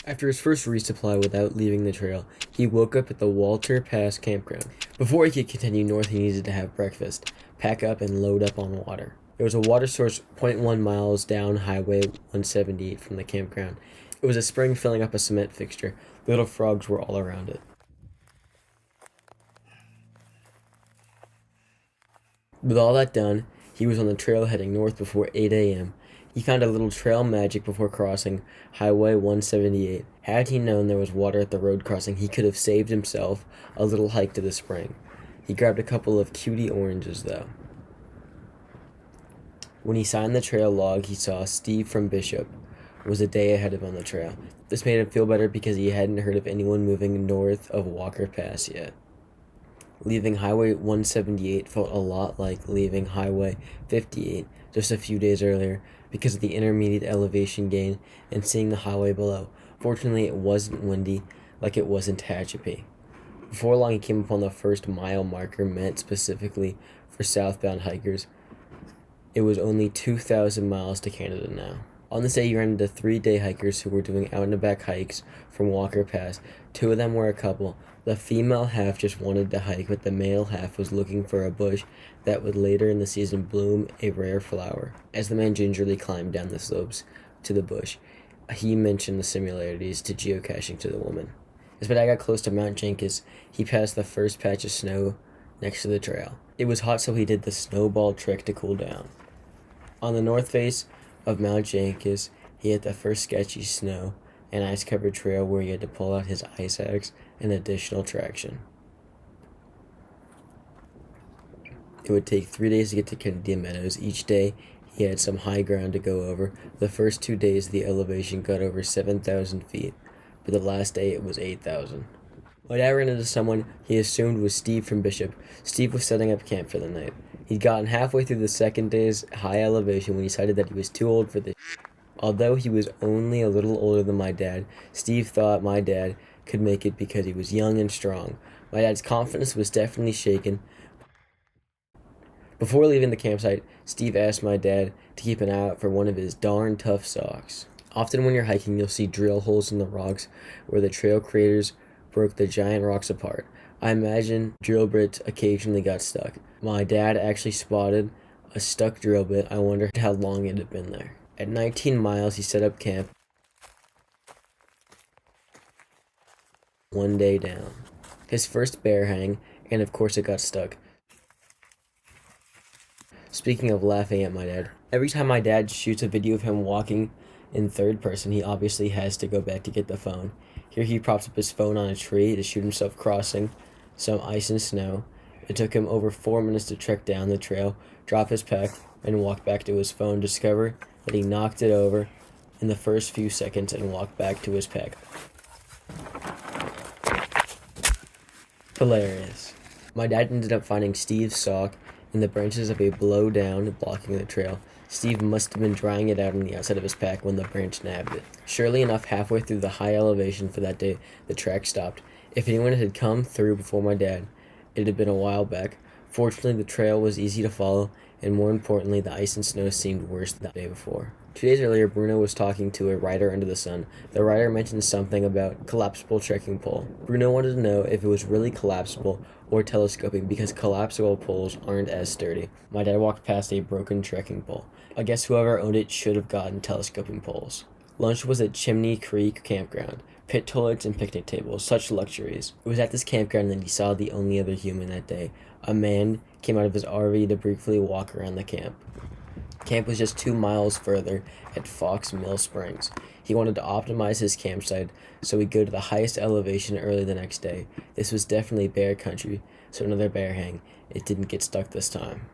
After his first resupply without leaving the trail, he woke up at the Walter Pass campground. Before he could continue north, he needed to have breakfast, pack up, and load up on water. There was a water source 0.1 miles down Highway 178 from the campground. It was a spring filling up a cement fixture. Little frogs were all around it. With all that done, he was on the trail heading north before 8 a.m. He found a little trail magic before crossing Highway 178. Had he known there was water at the road crossing, he could have saved himself a little hike to the spring. He grabbed a couple of cutie oranges, though. When he signed the trail log, he saw Steve from Bishop was a day ahead of him on the trail. This made him feel better because he hadn't heard of anyone moving north of Walker Pass yet. Leaving Highway 178 felt a lot like leaving Highway 58 just a few days earlier because of the intermediate elevation gain and seeing the highway below. Fortunately, it wasn't windy like it was in Tehachapi. Before long, he came upon the first mile marker meant specifically for southbound hikers. It was only 2,000 miles to Canada now. On this day, he ran into 3-day hikers who were doing out-and-back hikes from Walker Pass. 2 of them were a couple. The female half just wanted to hike, but the male half was looking for a bush that would later in the season bloom a rare flower. As the man gingerly climbed down the slopes to the bush, he mentioned the similarities to geocaching to the woman. As Badai got close to Mount Jenkins, he passed the first patch of snow next to the trail. It was hot, so he did the snowball trick to cool down. On the north face of Mount Jenkins, he hit the first sketchy snow and ice-covered trail where he had to pull out his ice axe and additional traction. It would take 3 days to get to Kennedy Meadows. Each day, he had some high ground to go over. The first 2 days, the elevation got over 7,000 feet, but the last day, it was 8,000. My dad ran into someone he assumed was Steve from Bishop. Steve was setting up camp for the night. He'd gotten halfway through the second day's high elevation when he decided that he was too old for this. Although he was only a little older than my dad, Steve thought my dad could make it because he was young and strong. My dad's confidence was definitely shaken. Before leaving the campsite, Steve asked my dad to keep an eye out for one of his darn tough socks. Often when you're hiking, you'll see drill holes in the rocks where the trail creators broke the giant rocks apart. I imagine drill bits occasionally got stuck. My dad actually spotted a stuck drill bit. I wonder how long it had been there. At 19 miles, he set up camp. 1 day down. His first bear hang, and of course it got stuck. Speaking of laughing at my dad, every time my dad shoots a video of him walking in third person, he obviously has to go back to get the phone. Here he props up his phone on a tree to shoot himself crossing some ice and snow. It took him over 4 minutes to trek down the trail, drop his pack, and walk back to his phone, discover that he knocked it over in the first few seconds and walked back to his pack. Hilarious. My dad ended up finding Steve's sock in the branches of a blow-down blocking the trail. Steve must have been drying it out on the outside of his pack when the branch nabbed it. Surely enough, halfway through the high elevation for that day, the track stopped. If anyone had come through before my dad, it had been a while back. Fortunately, the trail was easy to follow, and more importantly, the ice and snow seemed worse than the day before. 2 days earlier, Bruno was talking to a rider under the sun. The rider mentioned something about collapsible trekking pole. Bruno wanted to know if it was really collapsible or telescoping because collapsible poles aren't as sturdy. My dad walked past a broken trekking pole. I guess whoever owned it should have gotten telescoping poles. Lunch was at Chimney Creek Campground. Pit toilets and picnic tables, such luxuries. It was at this campground that he saw the only other human that day. A man came out of his RV to briefly walk around the camp. Camp was just 2 miles further at Fox Mill Springs. He wanted to optimize his campsite, so he'd go to the highest elevation early the next day. This was definitely bear country, so another bear hang. It didn't get stuck this time.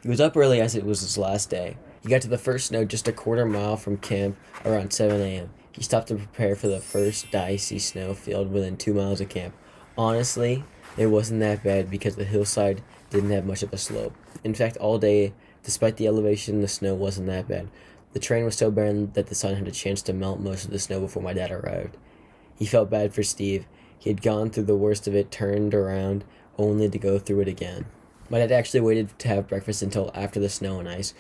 He was up early as it was his last day. He got to the first snow just a quarter mile from camp around 7 a.m. He stopped to prepare for the first dicey snow field within 2 miles of camp. Honestly, it wasn't that bad because the hillside didn't have much of a slope. In fact, all day, despite the elevation, the snow wasn't that bad. The terrain was so barren that the sun had a chance to melt most of the snow before my dad arrived. He felt bad for Steve. He had gone through the worst of it, turned around, only to go through it again. My dad actually waited to have breakfast until after the snow and ice.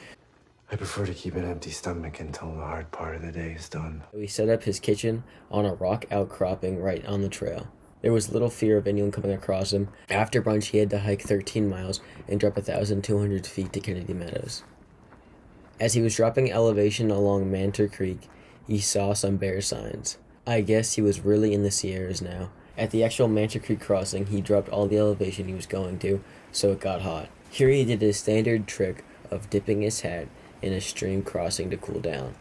I prefer to keep an empty stomach until the hard part of the day is done. He set up his kitchen on a rock outcropping right on the trail. There was little fear of anyone coming across him. After brunch, he had to hike 13 miles and drop 1,200 feet to Kennedy Meadows. As he was dropping elevation along Mantor Creek, he saw some bear signs. I guess he was really in the Sierras now. At the actual Mantor Creek crossing, he dropped all the elevation he was going to, so it got hot. Here he did his standard trick of dipping his hat in a stream crossing to cool down.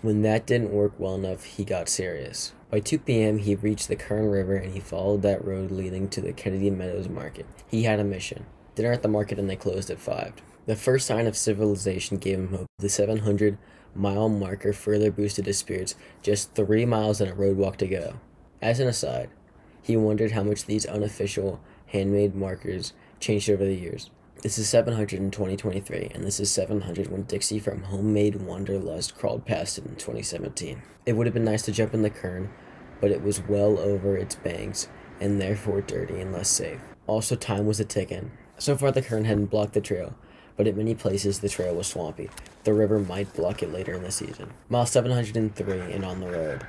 When that didn't work well enough, he got serious. By 2 p.m., he reached the Kern River and he followed that road leading to the Kennedy Meadows market. He had a mission. Dinner at the market and they closed at 5. The first sign of civilization gave him hope. The 700-mile marker further boosted his spirits, just 3 miles and a road walk to go. As an aside, he wondered how much these unofficial handmade markers changed over the years. This is 700 in 2023, and this is 700 when Dixie from Homemade Wanderlust crawled past it in 2017. It would have been nice to jump in the Kern, but it was well over its banks, and therefore dirty and less safe. Also, time was a ticking. So far, the Kern hadn't blocked the trail, but at many places the trail was swampy. The river might block it later in the season. Mile 703 and on the road.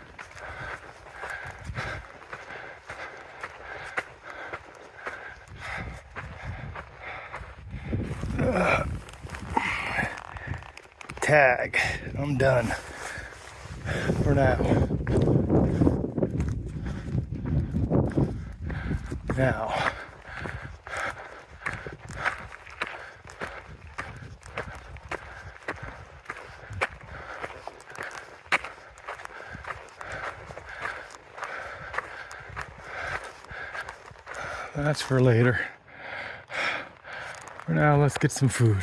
Tag. I'm done for now. Now, that's for later. For now, let's get some food.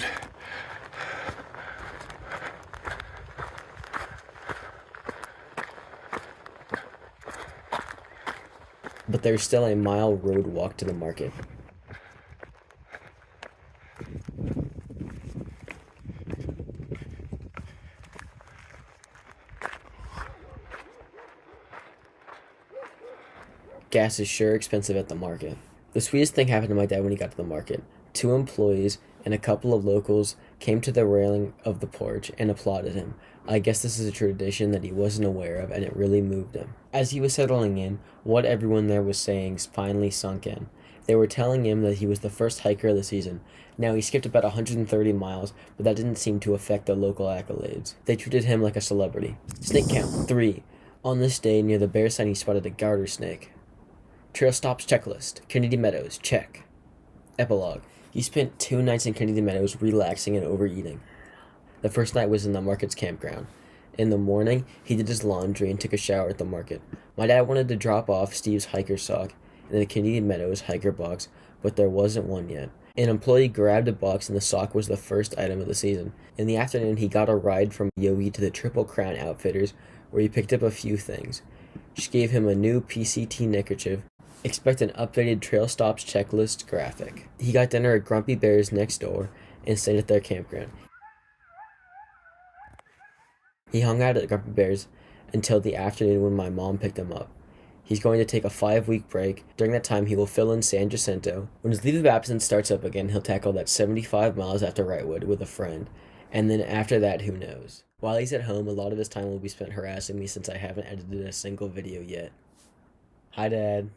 But there's still a mile road walk to the market. Gas is sure expensive at the market. The sweetest thing happened to my dad when he got to the market. 2 employees and a couple of locals came to the railing of the porch and applauded him. I guess this is a tradition that he wasn't aware of, and it really moved him. As he was settling in, what everyone there was saying finally sunk in. They were telling him that he was the first hiker of the season. Now, he skipped about 130 miles, but that didn't seem to affect the local accolades. They treated him like a celebrity. Snake count, 3. On this day, near the bear sign, he spotted a garter snake. Trail stops checklist. Kennedy Meadows, check. Epilogue. He spent 2 nights in Kennedy Meadows relaxing and overeating. The first night was in the market's campground. In the morning, he did his laundry and took a shower at the market. My dad wanted to drop off Steve's hiker sock in the Kennedy Meadows hiker box, but there wasn't one yet. An employee grabbed a box and the sock was the first item of the season. In the afternoon, he got a ride from Yogi to the Triple Crown Outfitters, where he picked up a few things. She gave him a new PCT neckerchief. Expect an updated trail stops checklist graphic. He got dinner at Grumpy Bear's next door and stayed at their campground. He hung out at Grumpy Bear's until the afternoon when my mom picked him up. He's going to take a 5-week break. During that time, he will fill in San Jacinto. When his leave of absence starts up again, he'll tackle that 75 miles after Wrightwood with a friend. And then after that, who knows? While he's at home, a lot of his time will be spent harassing me since I haven't edited a single video yet. Hi, Dad.